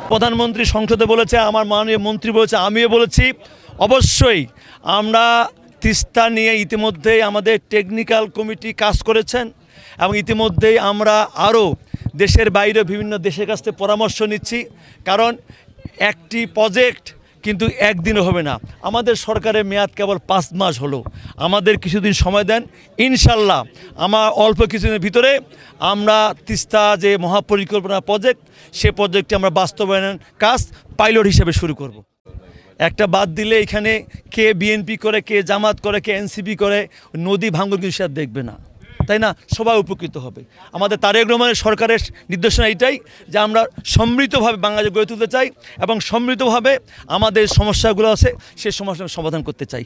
প্রধানমন্ত্রী সংসদে বলেছে, আমার মাননীয় মন্ত্রী বলেছে, আমিও বলেছি, অবশ্যই আমরা তিস্তা নিয়ে ইতিমধ্যেই আমাদের টেকনিক্যাল কমিটি কাজ করেছেন এবং ইতিমধ্যেই আমরা আরও দেশের বাইরে বিভিন্ন দেশের কাছ থেকে পরামর্শ নিচ্ছি। কারণ একটি প্রজেক্ট কিন্তু একদিনও হবে না। আমাদের সরকারের মেয়াদ কেবল 5 মাস হলো, আমাদের কিছুদিন সময় দেন। ইনশাল্লাহ আমার অল্প কিছুদিনের ভিতরে আমরা তিস্তা যে মহাপরিকল্পনা প্রজেক্ট, সে প্রজেক্টটি আমরা বাস্তবায়নের কাজ পাইলট হিসেবে শুরু করব। একটা বাদ দিলে এখানে কে বিএনপি করে, কে জামাত করে, কে এনসিপি করে, নদী ভাঙন কিন্তু সে দেখবে না, তাই না? সবাই উপকৃত হবে। আমাদের তারেক রহমানের সরকারের নির্দেশনা এটাই যে আমরা সমৃদ্ধভাবে বাংলাদেশ গড়ে তুলতে চাই এবং সমৃদ্ধভাবে আমাদের সমস্যাগুলো আছে সেই সমস্যার সমাধান করতে চাই।